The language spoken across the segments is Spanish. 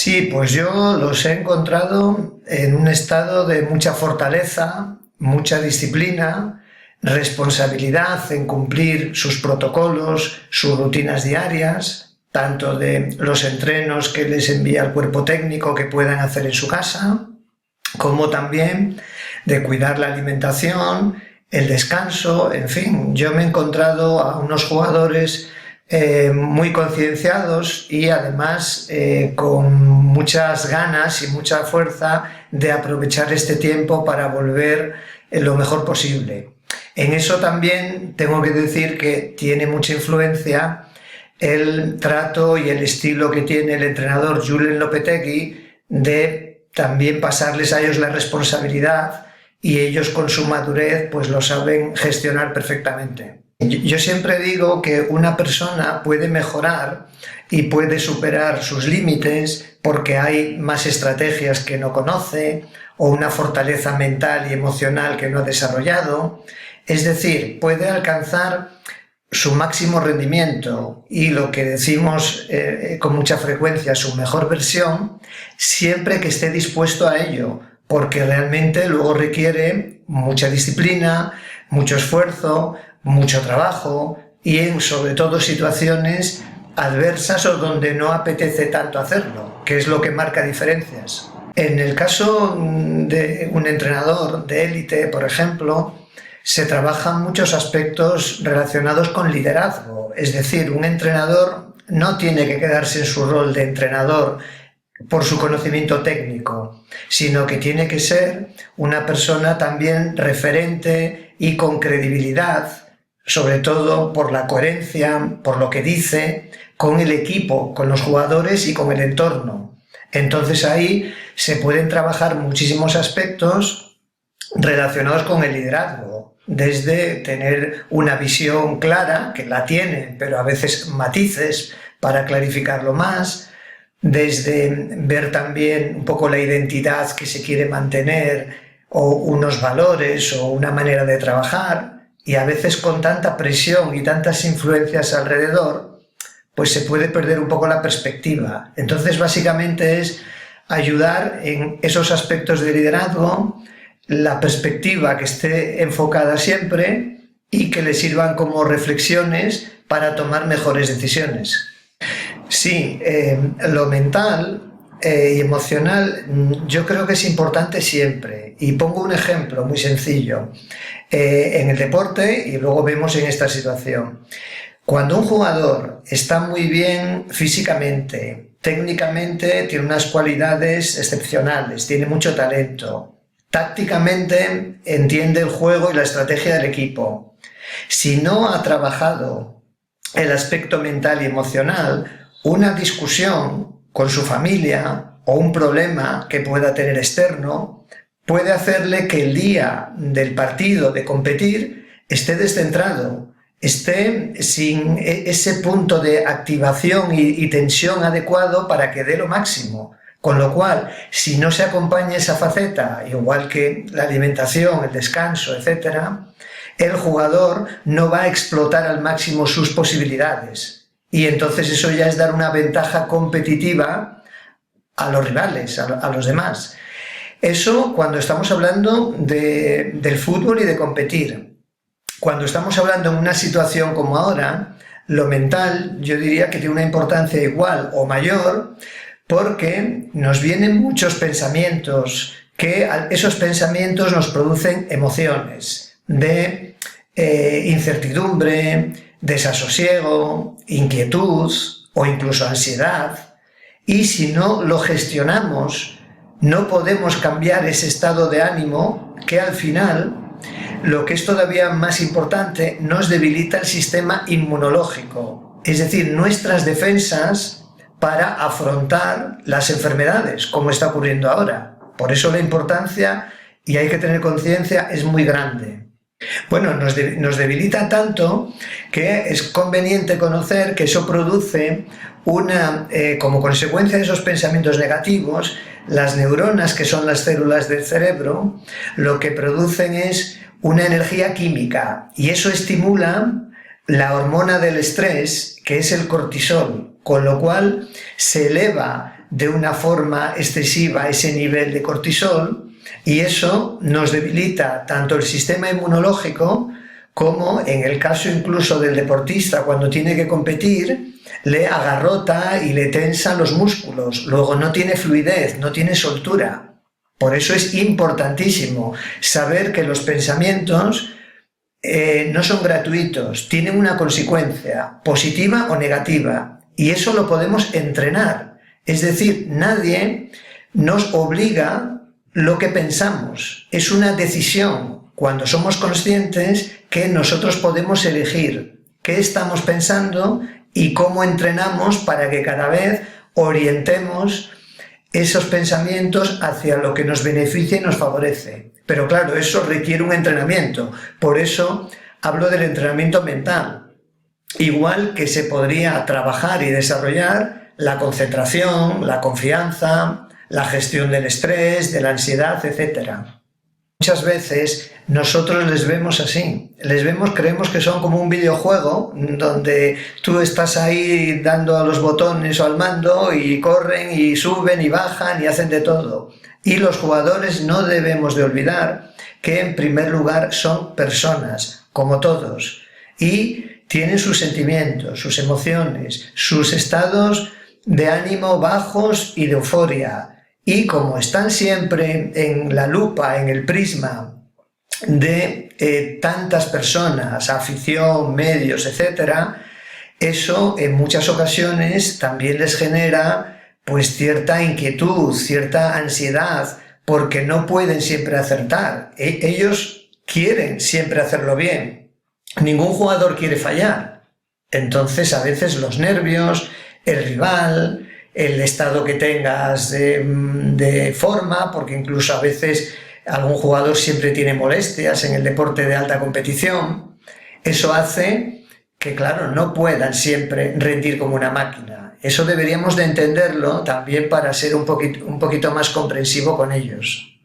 Sí, pues yo los he encontrado en un estado de mucha fortaleza, mucha disciplina, responsabilidad en cumplir sus protocolos, sus rutinas diarias, tanto de los entrenos que les envía el cuerpo técnico que puedan hacer en su casa, como también de cuidar la alimentación, el descanso, en fin. Yo me he encontrado a unos jugadores muy concienciados y además con muchas ganas y mucha fuerza de aprovechar este tiempo para volver lo mejor posible. En eso también tengo que decir que tiene mucha influencia el trato y el estilo que tiene el entrenador Julen Lopetegui de también pasarles a ellos la responsabilidad, y ellos con su madurez pues lo saben gestionar perfectamente. Yo siempre digo que una persona puede mejorar y puede superar sus límites porque hay más estrategias que no conoce o una fortaleza mental y emocional que no ha desarrollado. Es decir, puede alcanzar su máximo rendimiento y lo que decimos con mucha frecuencia, su mejor versión, siempre que esté dispuesto a ello, porque realmente luego requiere mucha disciplina, mucho esfuerzo, mucho trabajo y sobre todo situaciones adversas o donde no apetece tanto hacerlo, que es lo que marca diferencias. En el caso de un entrenador de élite, por ejemplo, se trabajan muchos aspectos relacionados con liderazgo. Es decir, un entrenador no tiene que quedarse en su rol de entrenador por su conocimiento técnico, sino que tiene que ser una persona también referente y con credibilidad, sobre todo por la coherencia, por lo que dice, con el equipo, con los jugadores y con el entorno. Entonces ahí se pueden trabajar muchísimos aspectos relacionados con el liderazgo, desde tener una visión clara, que la tienen, pero a veces matices para clarificarlo más, desde ver también un poco la identidad que se quiere mantener o unos valores o una manera de trabajar, y a veces con tanta presión y tantas influencias alrededor, pues se puede perder un poco la perspectiva. Entonces básicamente es ayudar en esos aspectos de liderazgo, la perspectiva que esté enfocada siempre y que le sirvan como reflexiones para tomar mejores decisiones. Sí, lo mental y emocional yo creo que es importante siempre, y pongo un ejemplo muy sencillo en el deporte y luego vemos en esta situación. Cuando un jugador está muy bien físicamente, técnicamente tiene unas cualidades excepcionales, tiene mucho talento, tácticamente entiende el juego y la estrategia del equipo. Si no ha trabajado el aspecto mental y emocional, una discusión con su familia o un problema que pueda tener externo puede hacerle que el día del partido, de competir, esté descentrado, esté sin ese punto de activación y tensión adecuado para que dé lo máximo. Con lo cual, si no se acompaña esa faceta, igual que la alimentación, el descanso, etc., el jugador no va a explotar al máximo sus posibilidades. Y entonces eso ya es dar una ventaja competitiva a los rivales, a los demás. Eso cuando estamos hablando del fútbol y de competir. Cuando estamos hablando en una situación como ahora, lo mental yo diría que tiene una importancia igual o mayor, porque nos vienen muchos pensamientos, que esos pensamientos nos producen emociones de incertidumbre, desasosiego, inquietud o incluso ansiedad, y si no lo gestionamos, no podemos cambiar ese estado de ánimo que al final, lo que es todavía más importante, nos debilita el sistema inmunológico, es decir, nuestras defensas para afrontar las enfermedades, como está ocurriendo ahora. Por eso la importancia, y hay que tener conciencia, es muy grande. Bueno, nos debilita tanto que es conveniente conocer que eso produce como consecuencia de esos pensamientos negativos, las neuronas, que son las células del cerebro, lo que producen es una energía química, y eso estimula la hormona del estrés, que es el cortisol, con lo cual se eleva de una forma excesiva ese nivel de cortisol y eso nos debilita tanto el sistema inmunológico como en el caso incluso del deportista cuando tiene que competir, le agarrota y le tensa los músculos, luego no tiene fluidez, no tiene soltura. Por eso es importantísimo saber que los pensamientos no son gratuitos, tienen una consecuencia, positiva o negativa, y eso lo podemos entrenar. Es decir, nadie nos obliga lo que pensamos, es una decisión cuando somos conscientes que nosotros podemos elegir qué estamos pensando y cómo entrenamos para que cada vez orientemos esos pensamientos hacia lo que nos beneficia y nos favorece. Pero claro, eso requiere un entrenamiento, por eso hablo del entrenamiento mental. Igual que se podría trabajar y desarrollar la concentración, la confianza, la gestión del estrés, de la ansiedad, etc. Muchas veces nosotros les vemos así, creemos que son como un videojuego donde tú estás ahí dando a los botones o al mando y corren y suben y bajan y hacen de todo. Y los jugadores no debemos de olvidar que en primer lugar son personas, como todos, y tienen sus sentimientos, sus emociones, sus estados de ánimo bajos y de euforia. Y como están siempre en la lupa, en el prisma de tantas personas, afición, medios, etc., eso en muchas ocasiones también les genera pues cierta inquietud, cierta ansiedad, porque no pueden siempre acertar. Ellos quieren siempre hacerlo bien. Ningún jugador quiere fallar. Entonces a veces los nervios, el rival, el estado que tengas de forma, porque incluso a veces algún jugador siempre tiene molestias en el deporte de alta competición, eso hace que, claro, no puedan siempre rendir como una máquina. Eso deberíamos de entenderlo también para ser un poquito más comprensivo con ellos.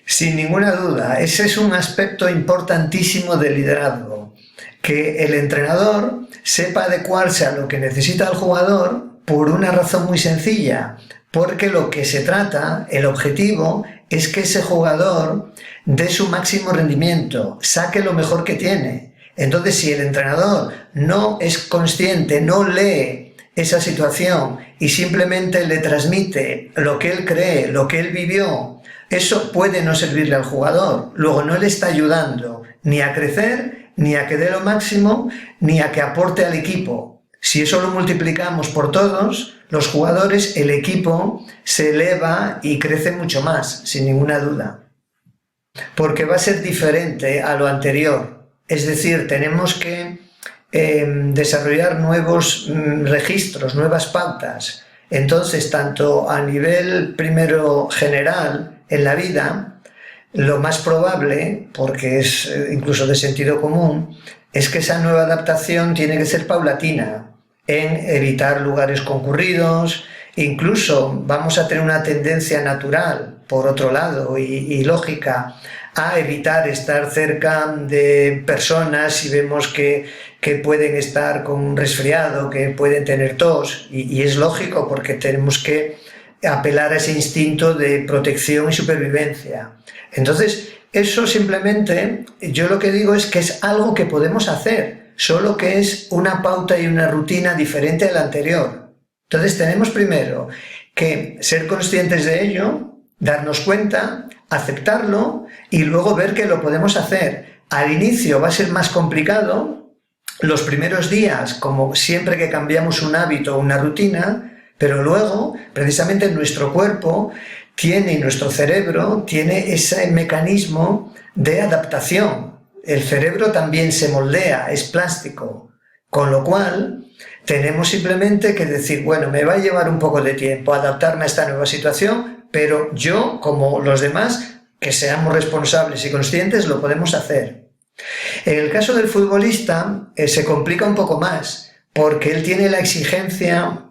Sin ninguna duda, ese es un aspecto importantísimo del liderazgo, que el entrenador sepa adecuarse a lo que necesita el jugador por una razón muy sencilla, porque lo que se trata, el objetivo, es que ese jugador dé su máximo rendimiento, saque lo mejor que tiene. Entonces, si el entrenador no es consciente, no lee esa situación y simplemente le transmite lo que él cree, lo que él vivió, eso puede no servirle al jugador. Luego no le está ayudando ni a crecer, ni a que dé lo máximo, ni a que aporte al equipo. Si eso lo multiplicamos por todos los jugadores, el equipo se eleva y crece mucho más, sin ninguna duda. Porque va a ser diferente a lo anterior. Es decir, tenemos que desarrollar nuevos registros, nuevas pautas. Entonces, tanto a nivel primero general en la vida, lo más probable, porque es incluso de sentido común, es que esa nueva adaptación tiene que ser paulatina, en evitar lugares concurridos. Incluso vamos a tener una tendencia natural, por otro lado, y lógica, a evitar estar cerca de personas si vemos que pueden estar con un resfriado, que pueden tener tos, y es lógico porque tenemos que apelar a ese instinto de protección y supervivencia. Entonces, eso simplemente, yo lo que digo es que es algo que podemos hacer, solo que es una pauta y una rutina diferente a la anterior. Entonces tenemos primero que ser conscientes de ello, darnos cuenta, aceptarlo y luego ver que lo podemos hacer. Al inicio va a ser más complicado, los primeros días, como siempre que cambiamos un hábito o una rutina, pero luego, precisamente nuestro cuerpo tiene y nuestro cerebro tiene ese mecanismo de adaptación. El cerebro también se moldea, es plástico, con lo cual tenemos simplemente que decir, bueno, me va a llevar un poco de tiempo adaptarme a esta nueva situación, pero yo, como los demás, que seamos responsables y conscientes, lo podemos hacer. En el caso del futbolista se complica un poco más, porque él tiene la exigencia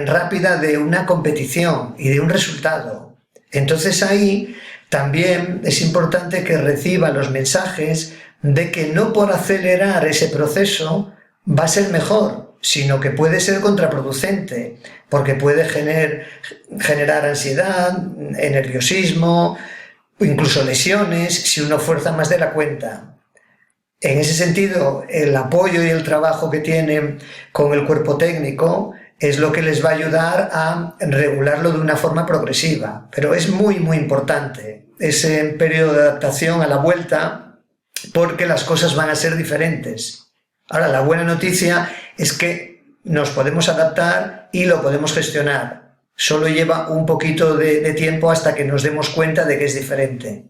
rápida de una competición y de un resultado. Entonces ahí también es importante que reciba los mensajes de que no por acelerar ese proceso va a ser mejor, sino que puede ser contraproducente, porque puede generar ansiedad, nerviosismo, incluso lesiones, si uno fuerza más de la cuenta. En ese sentido, el apoyo y el trabajo que tienen con el cuerpo técnico es lo que les va a ayudar a regularlo de una forma progresiva. Pero es muy, muy importante ese periodo de adaptación a la vuelta, porque las cosas van a ser diferentes. Ahora, la buena noticia es que nos podemos adaptar y lo podemos gestionar. Solo lleva un poquito de tiempo hasta que nos demos cuenta de que es diferente.